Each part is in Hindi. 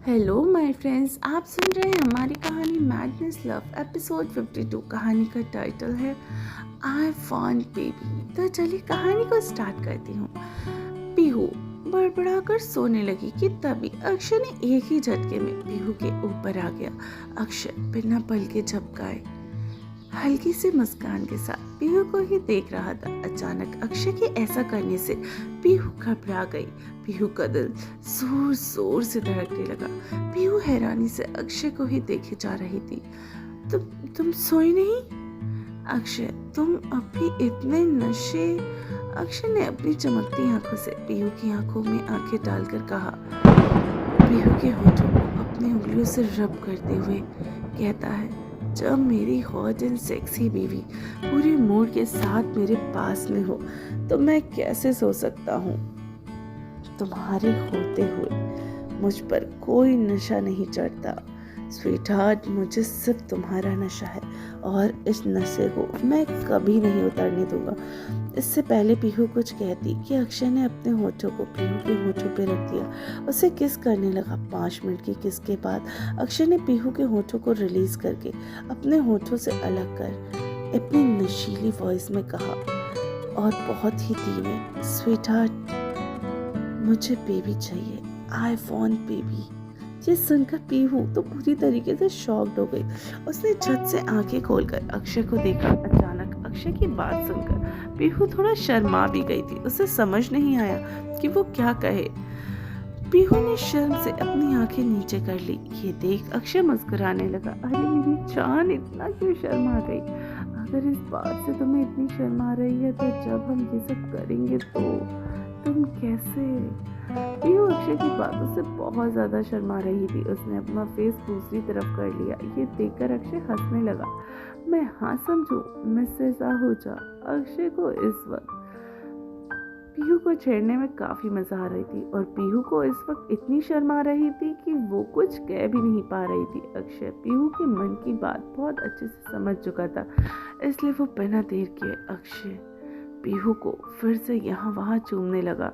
हेलो माय फ्रेंड्स, आप सुन रहे हैं हमारी कहानी मैडनेस लव एपिसोड 52। कहानी का टाइटल है आई फॉन्ड बेबी। तो चलिए कहानी को स्टार्ट करती हूँ। पीहू बड़बड़ाकर सोने लगी कि तभी अक्षय ने एक ही झटके में पीहू के ऊपर आ गया। अक्षय बिना पल के झपकाए हल्की सी मुस्कान के साथ पीहू को ही देख रहा था। अचानक अक्षय के ऐसा करने से पीहू घबरा गई। पीहू का दिल जोर जोर से धड़कने लगा। पीहू हैरानी से अक्षय को ही देखे जा रही थी। तुम सोई नहीं? अक्षय, तुम अभी इतने नशे? अक्षय ने अपनी चमकती आंखों से पीहू की आंखों में आंखें डालकर कहा। पीहू के होठों को अपनी उंगलियों से रब करते हुए कहता है, जब मेरी हॉट एंड सेक्सी बीवी पूरे मूड के साथ मेरे पास में हो तो मैं कैसे सो सकता हूँ? तुम्हारे होते हुए मुझ पर कोई नशा नहीं चढ़ता स्वीट हार्ट, मुझे सिर्फ तुम्हारा नशा है और इस नशे को मैं कभी नहीं उतारने दूंगा। इससे पहले पीहू कुछ कहती कि अक्षय ने अपने होठों को पीहू के होठों पे रख दिया। उसे किस करने लगा। 5 मिनट की किस के बाद अक्षय ने पीहू के होठों को रिलीज करके अपने होठों से अलग कर अपनी नशीली वॉइस में कहा और बहुत ही धीमे, स्वीट हार्ट, मुझे बेबी चाहिए। I want baby. ये सुनकर पीहू तो पूरी तरीके से शॉक्ड हो गई। उसने झट से आंखें खोलकर अक्षय को देखा। अचानक अक्षय की बात सुनकर पीहू थोड़ा शर्मा भी गई थी। उसे समझ नहीं आया कि वो क्या कहे। पीहू ने शर्म से अपनी आंखें नीचे कर ली। ये देख अक्षय मुस्कुराने लगा। अरे मेरी जान, इतना क्यों शर्मा गई? अगर इस बात से तुम्हें इतनी शर्म आ रही है तो जब हम ये सब करेंगे तो तुम कैसे? पीहू अक्षय की बातों से बहुत ज्यादा शर्मा रही थी। उसने अपना फेस दूसरी तरफ कर लिया। ये देखकर अक्षय हंसने लगा। मैं हाँ समझू, मिसेस आहूजा। अक्षय को इस वक्त पीहू को छेड़ने में काफी मजा आ रही थी और पीहू को इस वक्त इतनी शर्म आ रही थी कि वो कुछ कह भी नहीं पा रही थी। अक्षय पीहू के मन की बात बहुत अच्छे से समझ चुका था, इसलिए वो बिना देर किए अक्षय पीहू को फिर से यहाँ वहाँ चूमने लगा।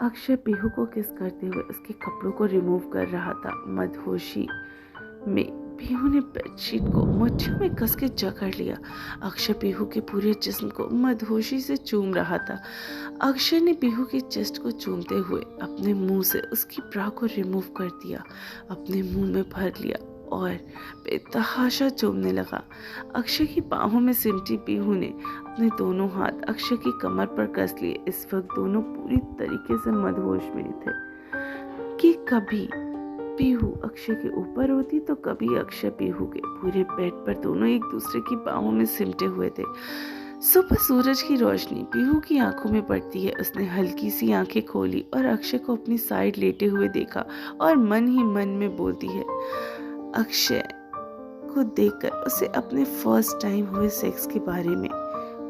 अक्षय पीहू को किस करते हुए उसके कपड़ों को रिमूव कर रहा था। मदहोशी में पीहू ने बेडशीट को मुट्ठियों में कस के जकड़ लिया। अक्षय पीहू के पूरे जिस्म को मदहोशी से चूम रहा था। अक्षय ने पीहू की चेस्ट को चूमते हुए अपने मुंह से उसकी ब्रा को रिमूव कर दिया, अपने मुंह में भर लिया और बेतहाशा चूमने लगा। अक्षय की बाहों में सिमटी पीहू ने अपने दोनों हाथ अक्षय की कमर पर कस लिए। इस वक्त दोनों पूरी तरीके से मदहोश में थे कि कभी पीहू अक्षय के ऊपर होती तो कभी अक्षय पीहू के। पूरे बेड पर दोनों एक दूसरे की बाहों में सिमटे हुए थे। सुबह सूरज की रोशनी पीहू की आंखों में पड़ती है। उसने हल्की सी आंखें खोली और अक्षय को अपनी साइड लेटे हुए देखा और मन ही मन में बोलती है। अक्षय को देखकर उसे अपने फर्स्ट टाइम हुए सेक्स के बारे में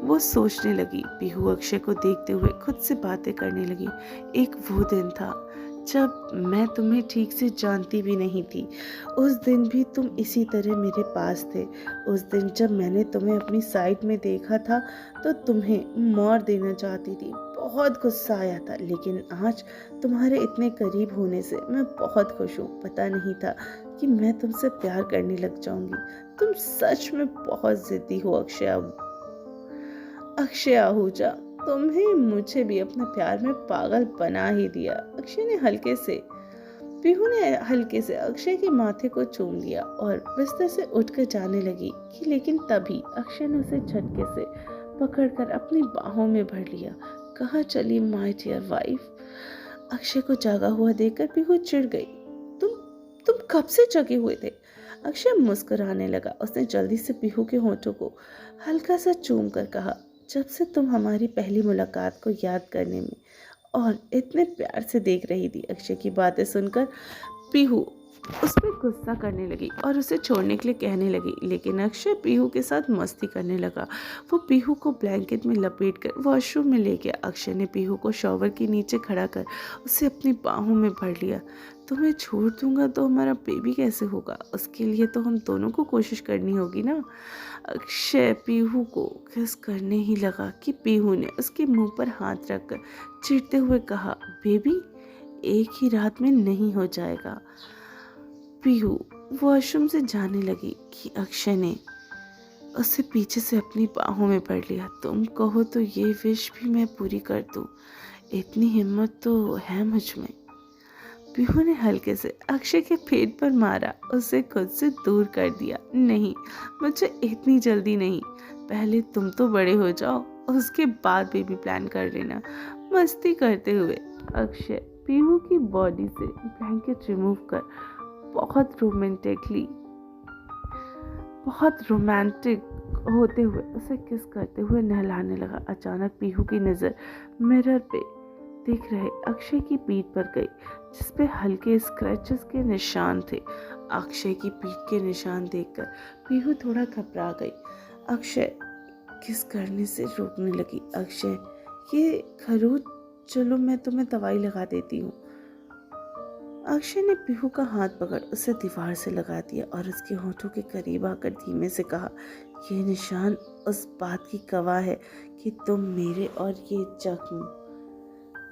वो सोचने लगी। पीहू अक्षय को देखते हुए खुद से बातें करने लगी। एक वो दिन था जब मैं तुम्हें ठीक से जानती भी नहीं थी। उस दिन भी तुम इसी तरह मेरे पास थे। उस दिन जब मैंने तुम्हें अपनी साइड में देखा था तो तुम्हें मार देना चाहती थी। बहुत गुस्सा आया था, लेकिन आज तुम्हारे इतने करीब होने से मैं बहुत खुश हूँ। पता नहीं था कि मैं तुमसे प्यार करने लग जाऊंगी। तुम सच में बहुत जिद्दी हो अक्षय आहूजा। तुम्हें मुझे भी अपने प्यार में पागल बना ही दिया। पीहू ने हल्के से अक्षय के माथे को चूम लिया और बिस्तर से उठकर जाने लगी कि लेकिन तभी अक्षय ने उसे झटके से पकड़कर अपनी बाहों में भर लिया। कहाँ चली माय डियर वाइफ? अक्षय को जागा हुआ देखकर पीहू चिढ़ गई। तुम कब से जगे हुए थे? अक्षय मुस्कुराने लगा। उसने जल्दी से पीहू के होठों को हल्का सा चूम कर कहा, जब से तुम हमारी पहली मुलाकात को याद करने में और इतने प्यार से देख रही थी। अक्षय की बातें सुनकर पीहू उस पर गुस्सा करने लगी और उसे छोड़ने के लिए कहने लगी, लेकिन अक्षय पीहू के साथ मस्ती करने लगा। वो पीहू को ब्लैंकेट में लपेटकर वॉशरूम में ले गया। अक्षय ने पीहू को शॉवर के नीचे खड़ा कर उसे अपनी बाहों में भर लिया। तुम्हें छोड़ दूंगा तो हमारा बेबी कैसे होगा? उसके लिए तो हम दोनों को कोशिश करनी होगी ना। अक्षय पीहू को किस करने ही लगा कि पीहू ने उसके मुंह पर हाथ रखकर चिढ़ते हुए कहा, बेबी एक ही रात में नहीं हो जाएगा। पीहू वॉशरूम से जाने लगी कि अक्षय ने उसे पीछे से अपनी बाहों में पकड़ लिया। तुम कहो तो ये विश भी मैं पूरी कर दूं, इतनी हिम्मत तो है मुझ में। पीहू ने हल्के से अक्षय के पेट पर मारा, उसे खुद से दूर कर दिया। नहीं, मुझे इतनी जल्दी नहीं, पहले तुम तो बड़े हो जाओ, उसके बाद बेबी प्लान कर लेना। मस्ती करते हुए अक्षय पीहू की बॉडी से ब्लैंकेट रिमूव कर बहुत रोमांटिक होते हुए उसे किस करते हुए नहलाने लगा। अचानक पीहू की नज़र मिरर पे दिख रहे अक्षय की पीठ पर गई, जिस पे हल्के स्क्रैचेस के निशान थे। अक्षय की पीठ के निशान देखकर पीहू थोड़ा घबरा गई। अक्षय किस करने से रोकने लगी। अक्षय, ये खरोच, चलो मैं तुम्हें दवाई लगा देती हूँ। अक्षय ने पीहू का हाथ पकड़ उसे दीवार से लगा दिया और उसके होठों के करीब आकर धीमे से कहा, ये निशान उस बात की गवाह है कि तुम मेरे, और ये जख्म,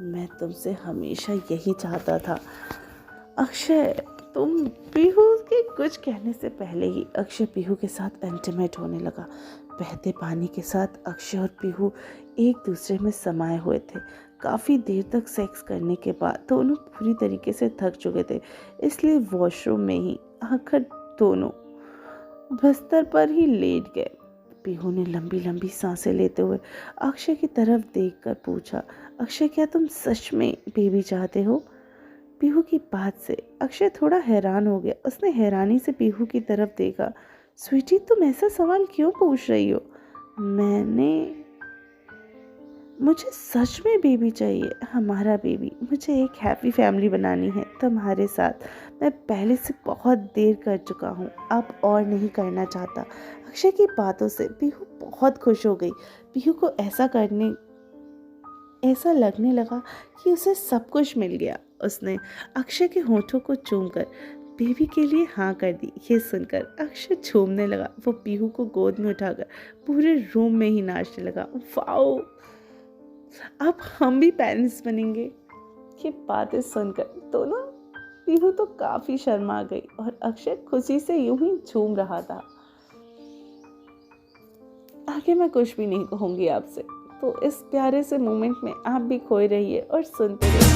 मैं तुमसे हमेशा यही चाहता था। अक्षय, तुम। पीहू के कुछ कहने से पहले ही अक्षय पीहू के साथ इंटीमेट होने लगा। बहते पानी के साथ अक्षय और पीहू एक दूसरे में समाये हुए थे। काफ़ी देर तक सेक्स करने के बाद दोनों पूरी तरीके से थक चुके थे, इसलिए वॉशरूम में ही आकर दोनों बिस्तर पर ही लेट गए। पीहू ने लंबी लंबी सांसें लेते हुए अक्षय की तरफ देखकर पूछा, अक्षय, क्या तुम सच में बेबी चाहते हो? पीहू की बात से अक्षय थोड़ा हैरान हो गया। उसने हैरानी से पीहू की तरफ देखा। स्वीटी, तुम ऐसा सवाल क्यों पूछ रही हो? मुझे सच में बेबी चाहिए, हमारा बेबी। मुझे एक हैप्पी फैमिली बनानी है तुम्हारे साथ। मैं पहले से बहुत देर कर चुका हूँ, अब और नहीं करना चाहता। अक्षय की बातों से पीहू बहुत खुश हो गई। पीहू को ऐसा लगने लगा कि उसे सब कुछ मिल गया। उसने अक्षय के होठों को चूमकर बेबी के लिए हाँ कर दी। ये सुनकर अक्षय झूमने लगा। वो पीहू को गोद में उठाकर पूरे रूम में ही नाचने लगा। वाओ, अब हम भी पेरेंट्स बनेंगे। ये बातें सुनकर दोनों पीहू तो काफी शर्मा गई और अक्षय खुशी से यूं ही झूम रहा था। आगे मैं कुछ भी नहीं कहूंगी आपसे, तो इस प्यारे से मोमेंट में आप भी खोए रहिए और सुनते रहिए।